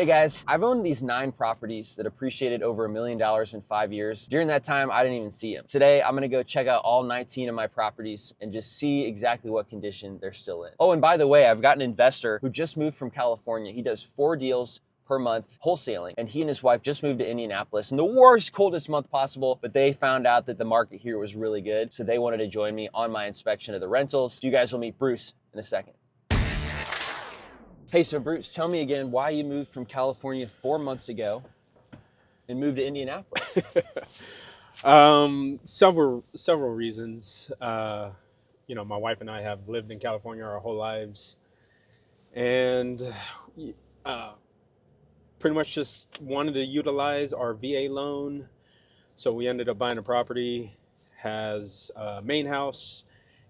Hey guys, I've owned these 9 properties that appreciated over $1 million in 5 years. During that time, I didn't even see them. Today, I'm gonna go check out all 19 of my properties and just see exactly what condition they're still in. Oh, and by the way, I've got an investor who just moved from California. He does 4 deals per month wholesaling, and he and his wife just moved to Indianapolis in the worst, coldest month possible, but they found out that the market here was really good, so they wanted to join me on my inspection of the rentals. You guys will meet Bruce in a second. Hey, so Bruce, tell me again why you moved from California 4 months ago and moved to Indianapolis. Several reasons. My wife and I have lived in California our whole lives, and pretty much just wanted to utilize our VA loan. So we ended up buying a property, has a main house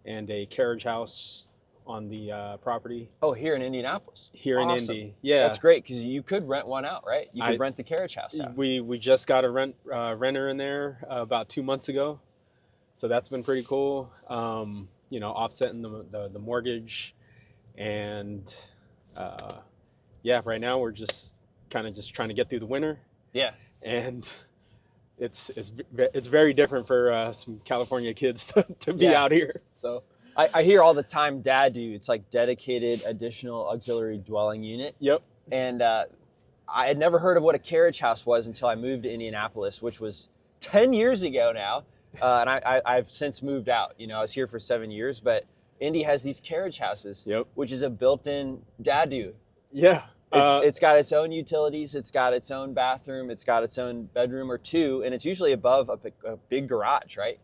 and a carriage house on the property. Oh, here in Indianapolis? Here in Indy, yeah. That's great, because you could rent one out, right? You could rent the carriage house out. We just got a renter in there about 2 months ago. So that's been pretty cool. Offsetting the mortgage. And right now we're just kind of just trying to get through the winter. Yeah. And it's very different for some California kids to be out here. So I hear all the time, Dad, it's like dedicated additional auxiliary dwelling unit. Yep. And I had never heard of what a carriage house was until I moved to Indianapolis, which was 10 years ago now. And I've since moved out. I was here for 7 years, but Indy has these carriage houses, yep, which is a built-in dadu. Yeah. It's got its own utilities. It's got its own bathroom. It's got its own bedroom or two, and it's usually above a big garage, right?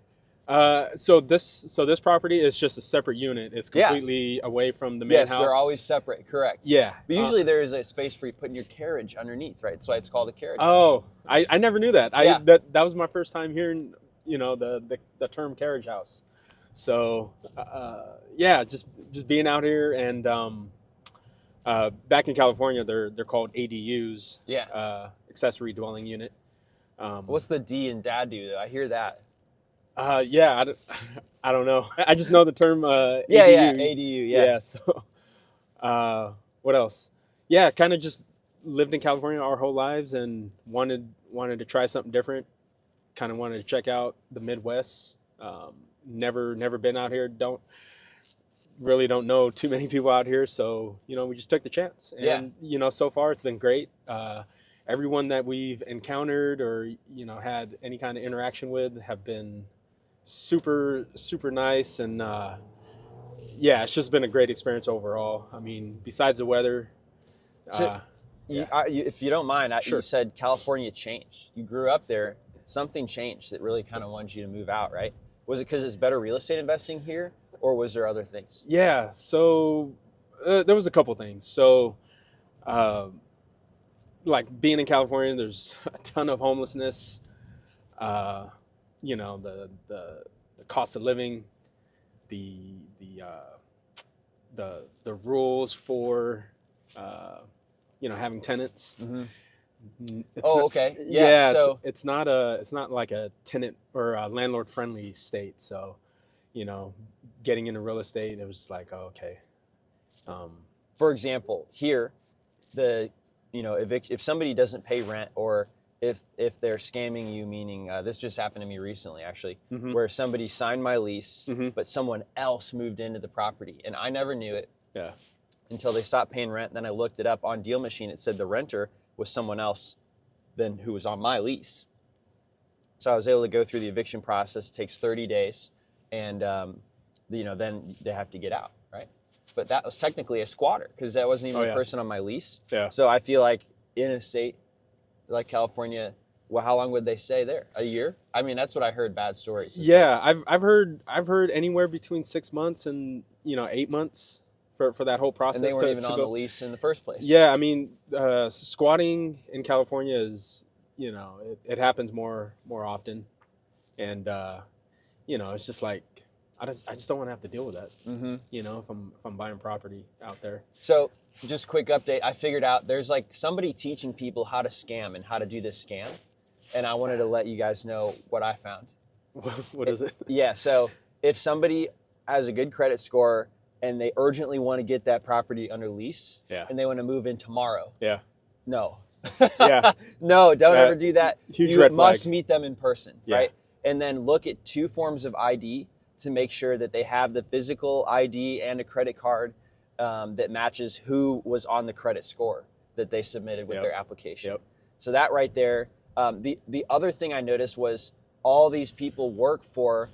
So this property is just a separate unit. It's completely away from the main house. Yes, they're always separate, correct. Yeah. But usually there is a space for you putting your carriage underneath, right? That's why it's called a carriage house. Oh, I never knew that. Yeah. That was my first time hearing, the term carriage house. So, just being out here, and back in California, they're called ADUs. Yeah. Accessory dwelling unit. What's the D in dadu? I hear that. I don't know. I just know the term ADU. Yeah, ADU, yeah. Yeah, so what else? Yeah, kind of just lived in California our whole lives and wanted to try something different. Kind of wanted to check out the Midwest. Never been out here. Don't know too many people out here, so we just took the chance. And so far it's been great. Everyone that we've encountered or had any kind of interaction with have been super nice, and it's just been a great experience overall. I mean, besides the weather. If you don't mind, sure. You said California changed. You grew up there. Something changed that really kind of wanted you to move out, right? Was it because it's better real estate investing here, or was there other things? Yeah, so there was a couple things. So like being in California, there's a ton of homelessness. The cost of living, the rules for having tenants. Mm-hmm. Okay. Yeah. So it's not like a tenant or a landlord friendly state. So, getting into real estate, it was just like, oh, okay. For example, here, if somebody doesn't pay rent, or if they're scamming you, meaning this just happened to me recently, actually, mm-hmm. where somebody signed my lease, mm-hmm. but someone else moved into the property, and I never knew it. Yeah. Until they stopped paying rent. Then I looked it up on DealMachine. It said the renter was someone else than who was on my lease. So I was able to go through the eviction process. It takes 30 days, and then they have to get out, right? But that was technically a squatter, because that wasn't even a person on my lease. Yeah. So I feel like in a state like California, well, how long would they stay there? A year? I mean, that's what I heard. Bad stories. Yeah, I've heard anywhere between 6 months and 8 months for that whole process. And they weren't even on the lease in the first place. Yeah, I mean, squatting in California is it happens more often, and it's just like I just don't want to have to deal with that. Mm-hmm. If I'm buying property out there. So just quick update. I figured out there's like somebody teaching people how to scam and how to do this scam. And I wanted to let you guys know what I found. What is it? Yeah. So if somebody has a good credit score and they urgently want to get that property under lease, yeah, and they want to move in tomorrow, yeah, No. Yeah. No, don't That- ever do that. huge You red must flag. meet them in person, Yeah. right? And then look at 2 forms of ID to make sure that they have the physical ID and a credit card that matches who was on the credit score that they submitted with Yep. their application. Yep. So that right there. The other thing I noticed was all these people work for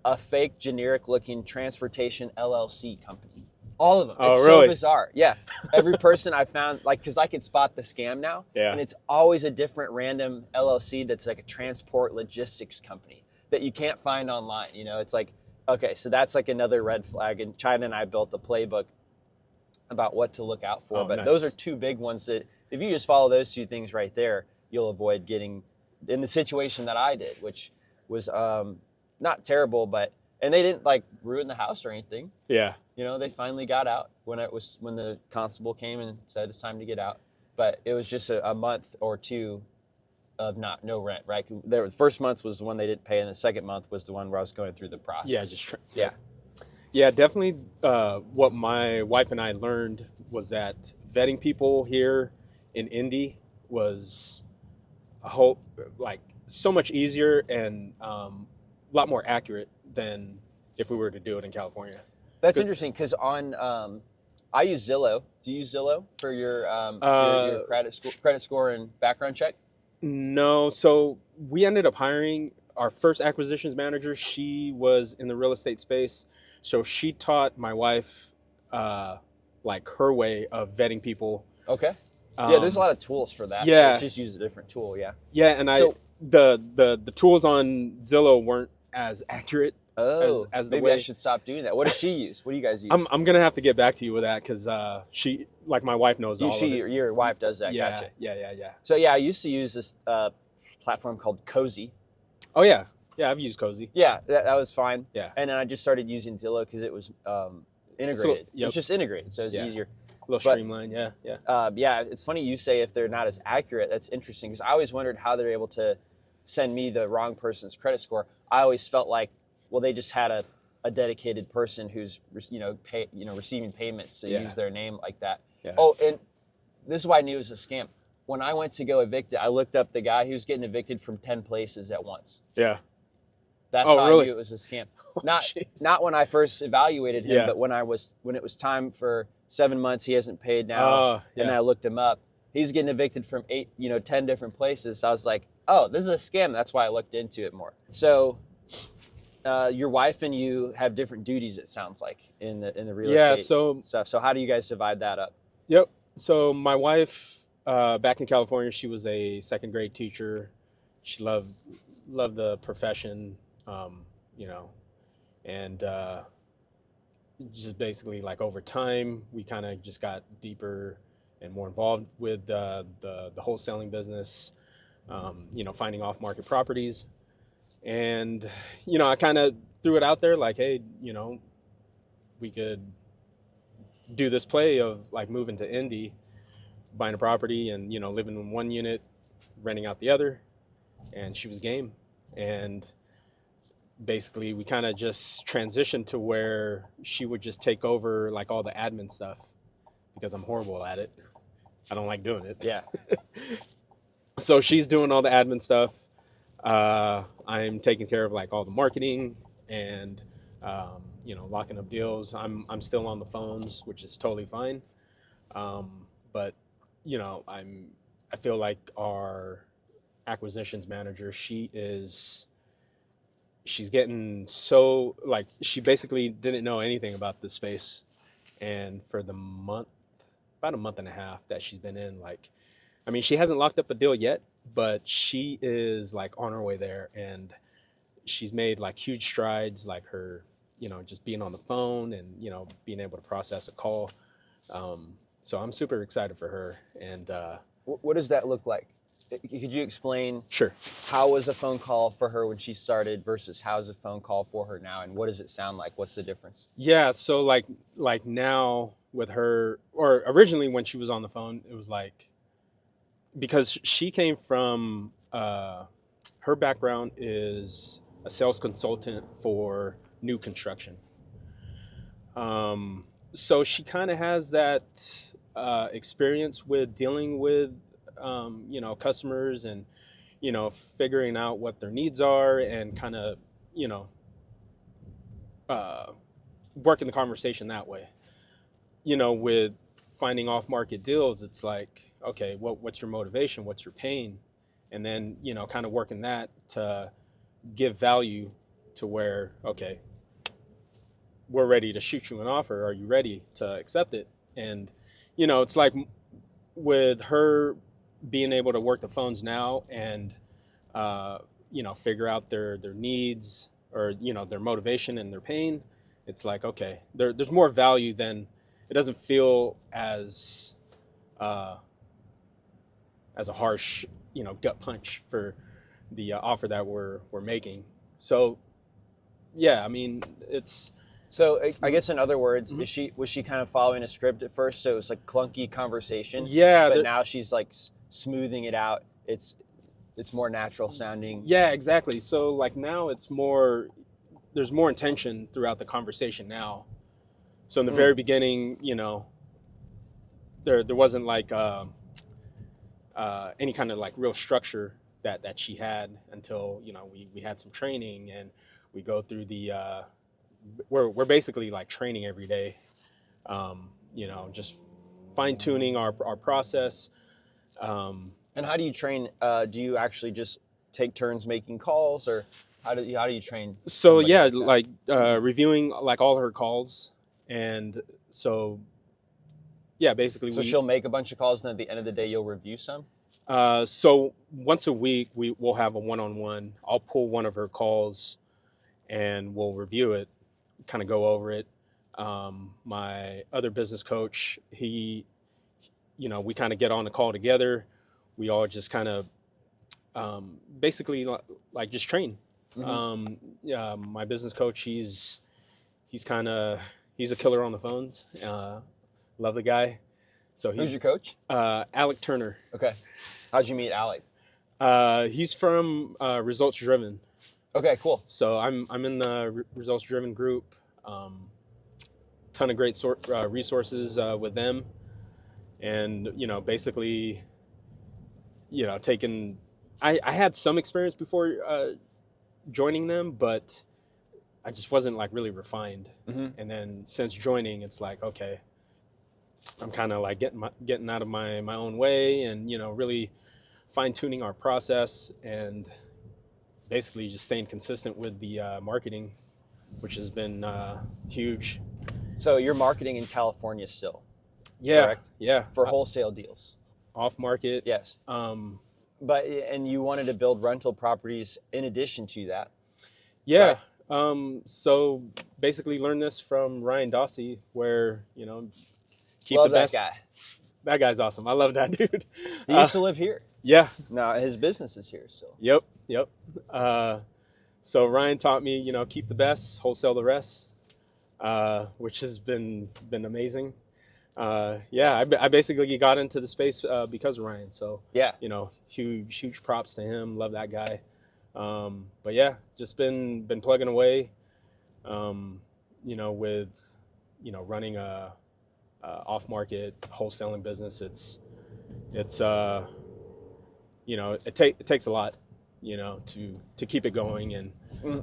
a fake generic looking transportation LLC company. All of them. Oh, It's really? so bizarre. Yeah. Every person I found, like, because I could spot the scam now. Yeah. And it's always a different random LLC that's like a transport logistics company that you can't find online. You know, it's like, okay, so that's like another red flag. And China and I built a playbook about what to look out for. Oh, But nice. those are 2 big ones that if you just follow those 2 things right there, you'll avoid getting in the situation that I did, which was not terrible, but, and they didn't like ruin the house or anything. Yeah. You know, they finally got out when the constable came and said it's time to get out. But it was just a month or 2 of no rent, right? The first month was the one they didn't pay, and the second month was the one where I was going through the process. Yeah. Just Yeah. Yeah, definitely. What my wife and I learned was that vetting people here in Indy was so much easier and a lot more accurate than if we were to do it in California. That's interesting because on I use Zillow. Do you use Zillow for your credit score and background check? No, so we ended up hiring our first acquisitions manager. She was in the real estate space, so she taught my wife like her way of vetting people. Okay. Yeah, there's a lot of tools for that. Yeah. So let's just use a different tool. Yeah. Yeah, and the tools on Zillow weren't as accurate. Oh, as the maybe way I should stop doing that. What does she use? What do you guys use? I'm gonna have to get back to you with that because she, like, my wife knows all of it. Your wife does that. Yeah, Gotcha. yeah. So yeah, I used to use this platform called Cozy. Oh yeah, I've used Cozy. Yeah, that was fine. Yeah. And then I just started using Zillow because it was integrated. yep. It's just integrated, so it's Yeah. easier. A little streamlined. Yeah. Yeah, it's funny you say if they're not as accurate. That's interesting because I always wondered how they're able to send me the wrong person's credit score. I always felt like, well, they just had a dedicated person who's receiving payments to Yeah. use their name like that. Yeah. Oh, and this is why I knew it was a scam. When I went to go evict it, I looked up the guy who was getting evicted from 10 places at once. Yeah. That's Oh, how really? I knew it was a scam. Jeez. Not when I first evaluated him, Yeah. but when it was time for 7 months, he hasn't paid now. Yeah. And then I looked him up. He's getting evicted from 10 different places. So I was like, oh, this is a scam. That's why I looked into it more. So your wife and you have different duties, it sounds like, in the real estate stuff. So how do you guys divide that up? Yep. So my wife, back in California, she was a second grade teacher. She loved the profession, and just basically, like, over time, we kind of just got deeper and more involved with the wholesaling business, finding off-market properties. And, I kind of threw it out there like, hey, we could do this play of, like, moving to Indy, buying a property and, living in one unit, renting out the other. And she was game. And basically we kind of just transitioned to where she would just take over, like, all the admin stuff because I'm horrible at it. I don't like doing it. Yeah. So she's doing all the admin stuff. I'm taking care of, like, all the marketing and, locking up deals. I'm still on the phones, which is totally fine. But, I feel like our acquisitions manager, she's getting so, like, she basically didn't know anything about the space. And for about a month and a half that she's been in, like, I mean, she hasn't locked up a deal yet, but she is, like, on her way there, and she's made, like, huge strides, like her, just being on the phone and, being able to process a call. So I'm super excited for her. And What does that look like? Could you explain? Sure. How was a phone call for her when she started versus how's a phone call for her now, and what does it sound like? What's the difference? Yeah, so like now with her, or originally when she was on the phone, it was like, because she came from, her background is a sales consultant for new construction. So she kind of has that experience with dealing with customers, and figuring out what their needs are, and kind of uh, working the conversation that way. With finding off-market deals, it's like, okay, what's your motivation? What's your pain? And then, kind of working that to give value to where, okay, we're ready to shoot you an offer. Are you ready to accept it? And, it's like with her being able to work the phones now and, figure out their needs, or, their motivation and their pain. It's like, okay, there's more value than, it doesn't feel as a harsh, gut punch for the offer that we're making. So, yeah, I mean, it's. So I guess in other words, Mm-hmm. was she kind of following a script at first? So it was like clunky conversation. Yeah, But now she's like smoothing it out. It's more natural sounding. Yeah, exactly. So like now there's more intention throughout the conversation now. So in the very beginning, there wasn't like any kind of like real structure that she had until we had some training, and we go through the we're basically like training every day, just fine tuning our process. And how do you train? Do you actually just take turns making calls, or how do you train? So somebody yeah, like that? reviewing like all her calls, and so yeah, basically So she'll make a bunch of calls, and then at the end of the day, you'll review some. So once a week we'll have a one-on-one. I'll pull one of her calls, and we'll review it, kind of go over it. My other business coach, we kind of get on the call together. We all just kind of basically like just train. Yeah, my business coach, he's a killer on the phones. Love the guy. So Who's your coach? Alec Turner. Okay. How'd you meet Alec? He's from Results Driven. Okay, cool. So I'm in the Results Driven group. Ton of great resources with them, and basically, taking. I had some experience before joining them, but I just wasn't like really refined. And then since joining, it's like, okay, I'm kind of like getting out of my own way, and really fine tuning our process, and basically just staying consistent with the marketing, which has been huge. So you're marketing in California still? Yeah, correct? yeah. For wholesale deals? Off market. Yes. And you wanted to build rental properties in addition to that? Yeah. Right. So basically learned this from Ryan Dossie, where, keep Love the best. that guy. That guy's awesome. I love that dude. He used to live here. Yeah. Now his business is here still. Yep. So Ryan taught me, keep the best, wholesale the rest, which has been amazing. I basically got into the space because of Ryan. So yeah, huge props to him. Love that guy. But yeah, just been plugging away. With running a off-market wholesaling business. It takes a lot, to keep it going. And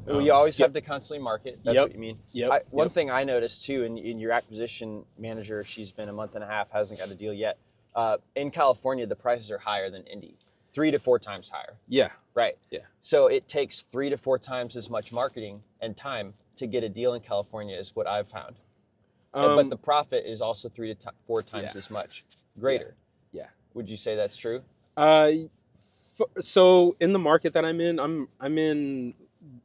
you always have to constantly market. That's what you mean. Yep. One thing I noticed too, in your acquisition manager, she's been a month and a half, hasn't got a deal yet. In California, the prices are higher than Indy, 3 to 4 times higher. Yeah. Right. Yeah. So it takes 3 to 4 times as much marketing and time to get a deal in California, is what I've found. But the profit is also 3 to 4 times as much greater. Yeah. Would you say that's true? So in the market that I'm in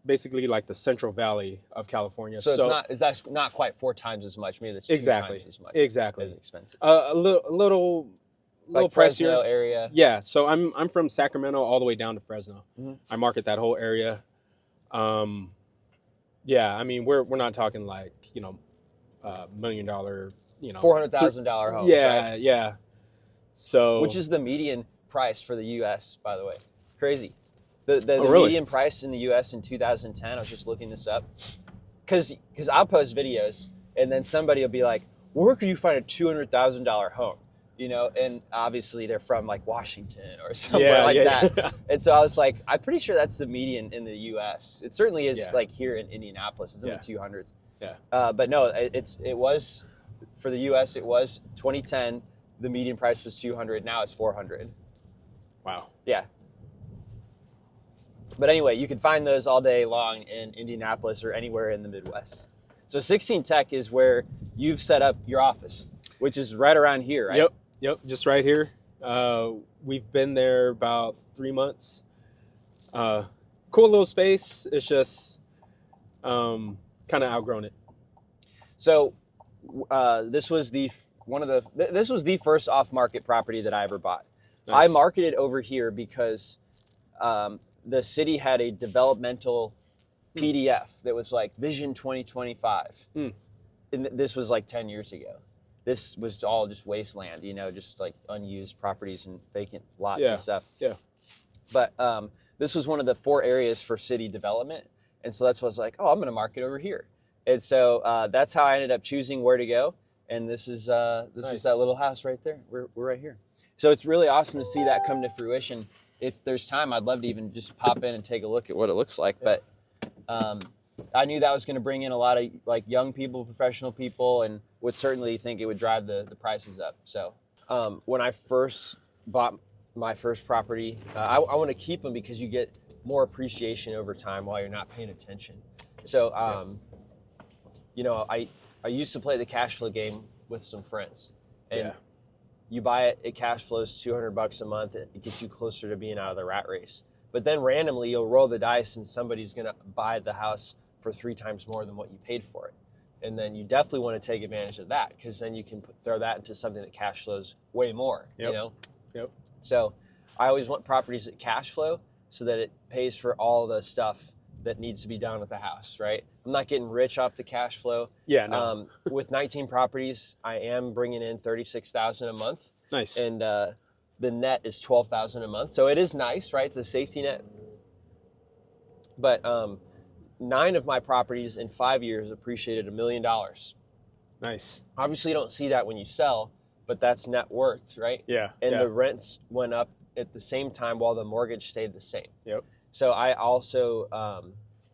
basically like the Central Valley of California. So that's not quite 4 times as much. Maybe that's 2 times as much. Exactly. As expensive. A little like pricier. Fresno area. Yeah. So I'm from Sacramento all the way down to Fresno. Mm-hmm. I market that whole area. Yeah. I mean, we're not talking like $1 million, $400,000 homes. Yeah. Right? Yeah. So which is the median price for the U.S. by the way. Crazy. The really? median price in the U.S. in 2010. I was just looking this up because I'll post videos and then somebody will be like, "Where could you find a $200,000 home?" you know, and obviously they're from like Washington or somewhere like that. Yeah. And so I was like, I'm pretty sure that's the median in the U.S. It certainly is Yeah. like here in Indianapolis. It's in Yeah. the 200s. Yeah. But no, it was for the U.S. It was 2010. The median price was 200. Now it's 400. Wow. Yeah. But anyway, you can find those all day long in Indianapolis or anywhere in the Midwest. So 16 Tech is where you've set up your office, which is right around here, right? Yep. Just right here. We've been there about 3 months. Cool little space. It's just kind of outgrown it. So this was the first off-market property that I ever bought. Nice. I marketed over here because the city had a developmental PDF that was like Vision 2025. And this was like 10 years ago. This was all just wasteland, you know, just like unused properties and vacant lots and stuff. Yeah. But this was one of the 4 areas for city development. And so that's what I was like, oh, I'm going to market over here. And so that's how I ended up choosing where to go. And this is Nice. that little house right there. We're right here. So it's really awesome to see that come to fruition. If there's time, I'd love to even just pop in and take a look at what it looks like. But I knew that was going to bring in a lot of like young people, professional people, and would certainly think it would drive the prices up. So when I first bought my first property, I want to keep them because you get more appreciation over time while you're not paying attention. So, you know, I used to play the cash flow game with some friends, and you buy it, it cash flows $200 a month. It gets you closer to being out of the rat race. But then randomly you'll roll the dice and somebody's going to buy the house for 3 times more than what you paid for it. And then you definitely want to take advantage of that because then you can throw that into something that cash flows way more, you know? Yep. So I always want properties that cash flow so that it pays for all the stuff that needs to be done with the house, right? I'm not getting rich off the cash flow. Yeah, no. With 19 properties, I am bringing in $36,000 a month. Nice. And the net is $12,000 a month. So it is nice, right? It's a safety net. But 9 of my properties in 5 years appreciated $1 million. Nice. Obviously, you don't see that when you sell, but that's net worth, right? Yeah. And the rents went up at the same time while the mortgage stayed the same. Yep. So I also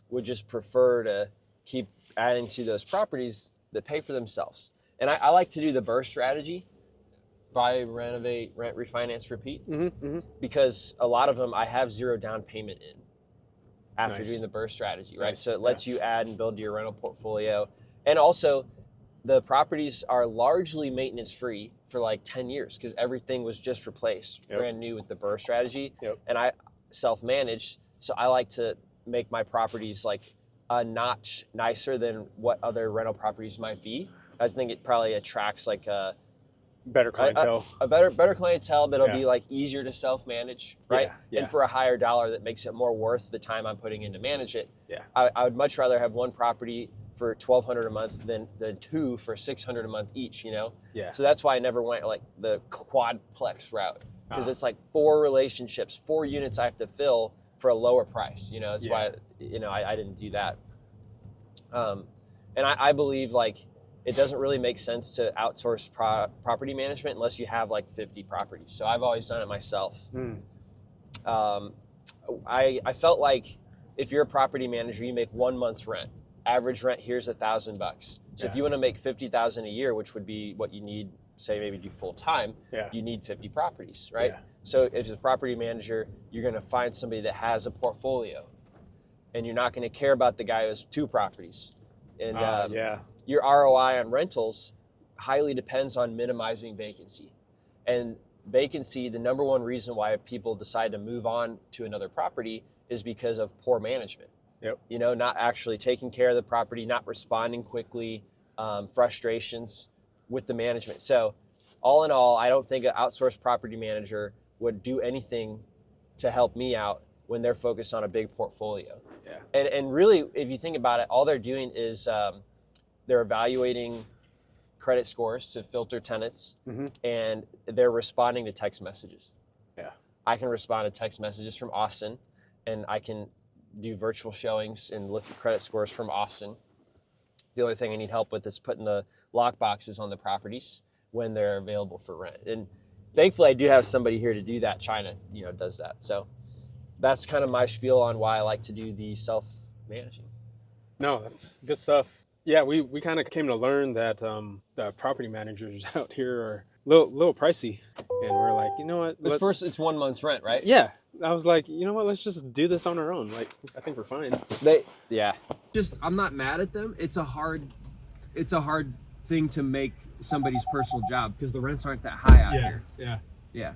would just prefer to keep adding to those properties that pay for themselves. And I like to do the BRRRR strategy, buy, renovate, rent, refinance, repeat, because a lot of them I have 0 down payment in after doing the BRRRR strategy, right? So it lets you add and build to your rental portfolio. And also the properties are largely maintenance free for like 10 years because everything was just replaced, brand new with the BRRRR strategy. And I self-managed. So I like to make my properties like a notch nicer than what other rental properties might be. I think it probably attracts like a better clientele, a better clientele that'll be like easier to self-manage, right? Yeah. And for a higher dollar that makes it more worth the time I'm putting in to manage it. Yeah. I would much rather have one property for $1,200 a month than 2 for $600 a month each, you know? Yeah. So that's why I never went like the quadplex route because it's like 4 relationships, 4 units I have to fill for a lower price, you know? That's why, you know, I didn't do that. And I believe like it doesn't really make sense to outsource property management unless you have like 50 properties. So I've always done it myself. I felt like if you're a property manager, you make 1 month's rent. Average rent here's $1,000. So if you want to make $50,000 a year, which would be what you need, say maybe do full time, you need 50 properties, right? So if as a property manager, you're going to find somebody that has a portfolio, and you're not going to care about the guy who has 2 properties. And your ROI on rentals highly depends on minimizing vacancy. And vacancy, the number one reason why people decide to move on to another property is because of poor management. You know, not actually taking care of the property, not responding quickly, frustrations with the management. So all in all, I don't think an outsourced property manager would do anything to help me out when they're focused on a big portfolio. And really, if you think about it, all they're doing is they're evaluating credit scores to filter tenants, and they're responding to text messages. I can respond to text messages from Austin, and I can do virtual showings and look at credit scores from Austin. The only thing I need help with is putting the lock boxes on the properties, when they're available for rent. And thankfully I do have somebody here to do that. China, does that. So that's kind of my spiel on why I like to do the self-managing. No, that's good stuff. Yeah, we kind of came to learn that the property managers out here are a little pricey, and we're like, you know what? First, it's 1 month's rent, right? Yeah, I was like, you know what? Let's just do this on our own. Like, I think we're fine. I'm not mad at them. It's a hard thing to make somebody's personal job because the rents aren't that high out here. Yeah.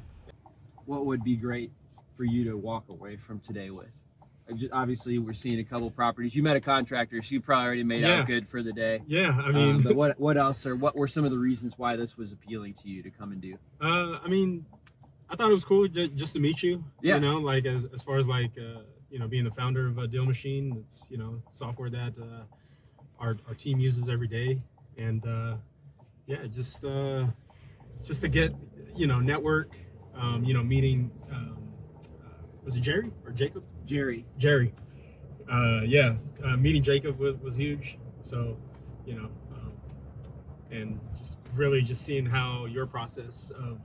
What would be great for you to walk away from today with? Obviously, we're seeing a couple properties. You met a contractor, so you probably already made out good for the day. Yeah, I mean, but what else, or what were some of the reasons why this was appealing to you to come and do? I mean, I thought it was cool just to meet you. Yeah. Like as far as like being the founder of DealMachine, it's software that our team uses every day, and just to get network, meeting. Was it Jerry or Jacob? Jerry. Meeting Jacob was huge. So, and just really just seeing how your process of,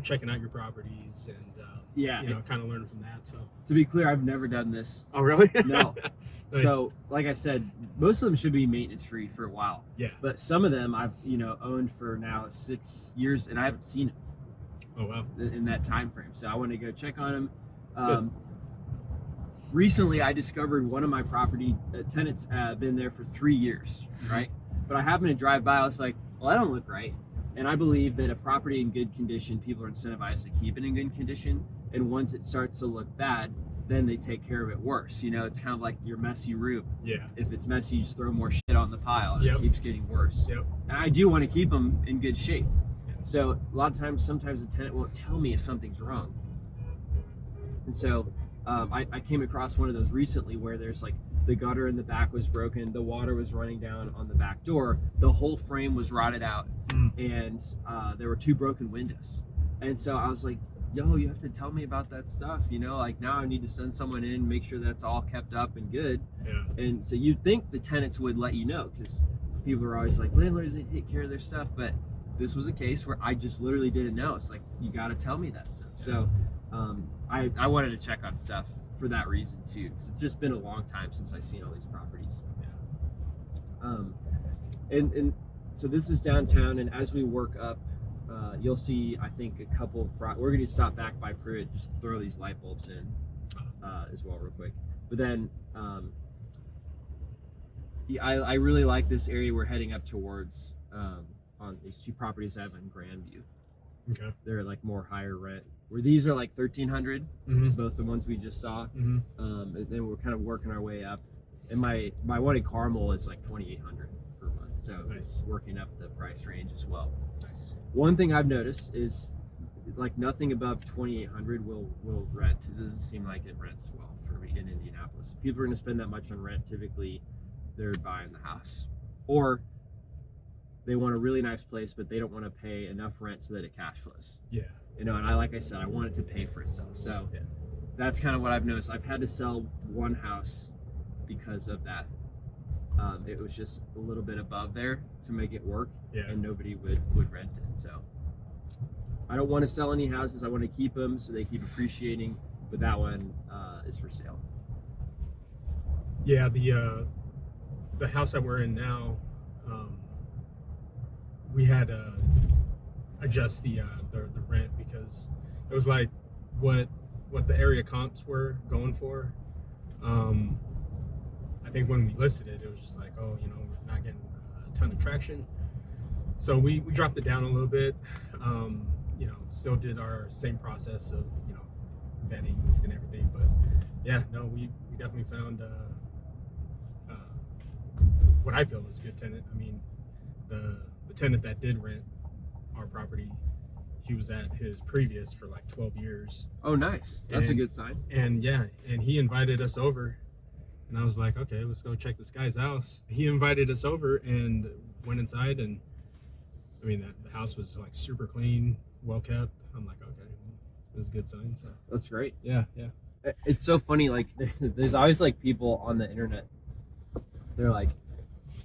checking out your properties and, kind of learning from that. So to be clear, I've never done this. Oh, really? No. Nice. So, like I said, most of them should be maintenance free for a while. Yeah. But some of them I've, owned for now 6 years and I haven't seen it. Oh, wow. In that time frame. So I want to go check on them. Recently, I discovered one of my property tenants been there for 3 years, right? But I happened to drive by. I was like, well, that don't look right. And I believe that a property in good condition, people are incentivized to keep it in good condition. And once it starts to look bad, then they take care of it worse. It's kind of like your messy room. Yeah. If it's messy, you just throw more shit on the pile and it keeps getting worse. Yep. And I do want to keep them in good shape. So a lot of times, sometimes the tenant won't tell me if something's wrong. And so I came across one of those recently where there's like the gutter in the back was broken, the water was running down on the back door, the whole frame was rotted out, and there were 2 broken windows. And so I was like, yo, you have to tell me about that stuff, like now I need to send someone in, make sure that's all kept up and good. Yeah. And so you'd think the tenants would let you know, because people are always like, landlords, they take care of their stuff, but this was a case where I just literally didn't know. It's like, you got to tell me that stuff. So I wanted to check on stuff for that reason too, because it's just been a long time since I've seen all these properties. And so this is downtown, and as we work up, you'll see, I think, a couple of we're going to stop back by Pruitt, just throw these light bulbs in as well real quick. But then I really like this area we're heading up towards on these 2 properties I have in Grandview. Okay. They're like more higher rent. Where these are like 1,300, both the ones we just saw. And then we're kind of working our way up. And my one in Carmel is like 2,800 per month. So it's working up the price range as well. Nice. One thing I've noticed is like nothing above 2,800 will rent. It doesn't seem like it rents well for me in Indianapolis. If people are going to spend that much on rent, typically they're buying the house. Or they want a really nice place, but they don't want to pay enough rent so that it cash flows. Yeah. And like I said, I want it to pay for itself. So that's kind of what I've noticed. I've had to sell one house because of that. It was just a little bit above there to make it work, and nobody would rent it. So I don't want to sell any houses. I want to keep them so they keep appreciating, but that one is for sale. Yeah, the house that we're in now, we had to adjust the rent because it was like what the area comps were going for. I think when we listed it, it was just like, oh, we're not getting a ton of traction. So we dropped it down a little bit. Still did our same process of vetting and everything, but we definitely found what I feel is a good tenant. I mean, the tenant that did rent our property, he was at his previous for like 12 years. Oh, nice. That's a good sign. And and he invited us over, and I was like, okay, let's go check this guy's house. He invited us over and went inside, and I mean, the house was like super clean, well kept. I'm like, okay, well, this is a good sign. So that's great. Yeah. It's so funny. Like, there's always like people on the internet. They're like,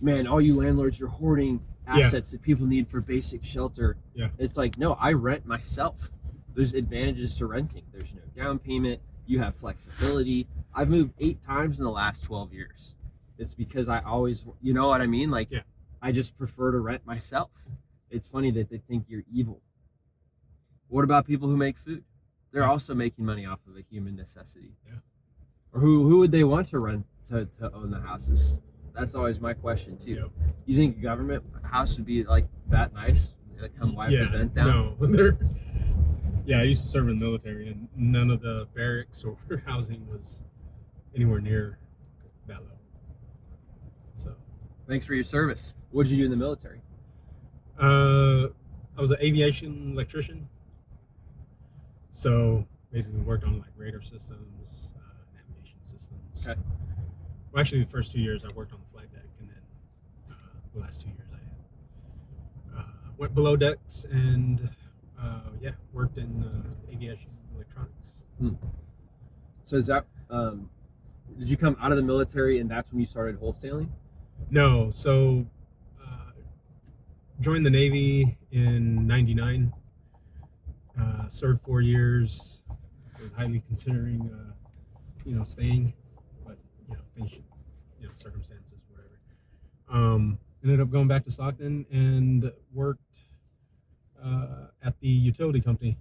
man, all you landlords, you're hoarding assets that people need for basic shelter. Yeah. It's like, no, I rent myself. There's advantages to renting. There's no down payment. You have flexibility. I've moved 8 times in the last 12 years. It's because I always, you know what I mean? Like, yeah. I just prefer to rent myself. It's funny that they think you're evil. What about people who make food? They're also making money off of a human necessity. Yeah. Or who would they want to rent to own the houses? That's always my question too. Yep. You think a government house would be like that nice? Like, come wipe the vent down? No. I used to serve in the military, and none of the barracks or housing was anywhere near that level. So, thanks for your service. What did you do in the military? I was an aviation electrician. So basically worked on like radar systems, navigation systems. Okay. Well, actually, the first 2 years I worked on the flight deck, and then the last 2 years I went below decks and worked in aviation electronics. So is that did you come out of the military and that's when you started wholesaling? No, so joined the Navy in '99. Served 4 years. Was highly considering, staying, but things, circumstances, whatever. Ended up going back to Stockton and worked at the utility company.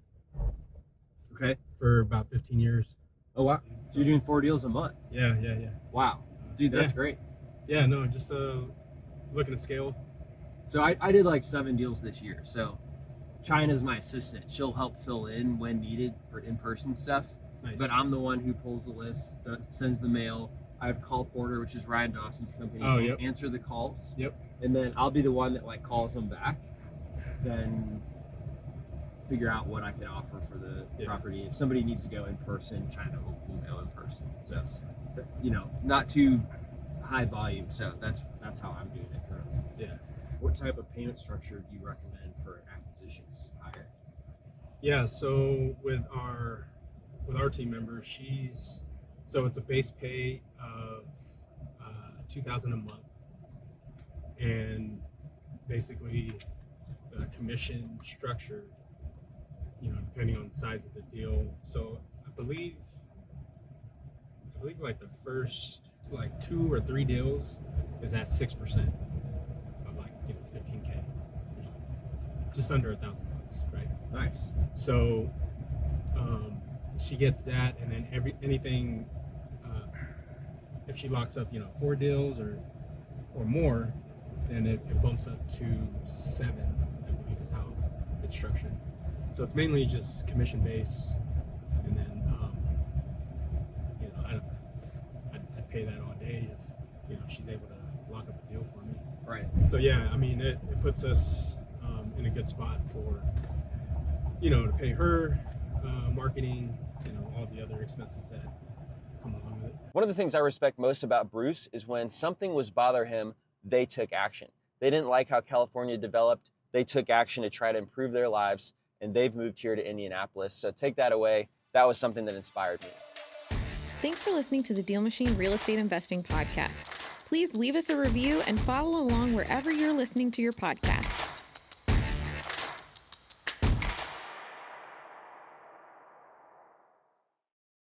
Okay. For about 15 years. Oh wow! So you're doing 4 deals a month? Yeah. Wow, dude, that's great. Yeah, no, just looking to scale. So I did like 7 deals this year. So China's my assistant. She'll help fill in when needed for in-person stuff. Nice. But I'm the one who pulls the list, sends the mail. I have Call Porter, which is Ryan Dawson's company. Oh, yep. Answer the calls. Yep. And then I'll be the one that like calls them back. Then figure out what I can offer for the property. If somebody needs to go in person, China will go in person. So, not too high volume. So that's how I'm doing it currently. Yeah. What type of payment structure do you recommend for acquisitions hire? Yeah, so with our team member, so it's a base pay of $2,000 a month, and basically the commission structure, depending on the size of the deal. So I believe like the first like 2 or 3 deals is at 6% of like 15K, just under $1,000, right? Nice. So she gets that, and then anything if she locks up 4 deals or more, then it bumps up to 7, I believe is how it's structured. So it's mainly just commission based, and then I'd pay that all day if she's able to lock up a deal for me. Right. So yeah, I mean it puts us in a good spot for to pay her marketing, all the other expenses that come along with it. One of the things I respect most about Bruce is when something was bothering him, they took action. They didn't like how California developed. They took action to try to improve their lives, and they've moved here to Indianapolis. So take that away. That was something that inspired me. Thanks for listening to the DealMachine Real Estate Investing Podcast. Please leave us a review and follow along wherever you're listening to your podcast.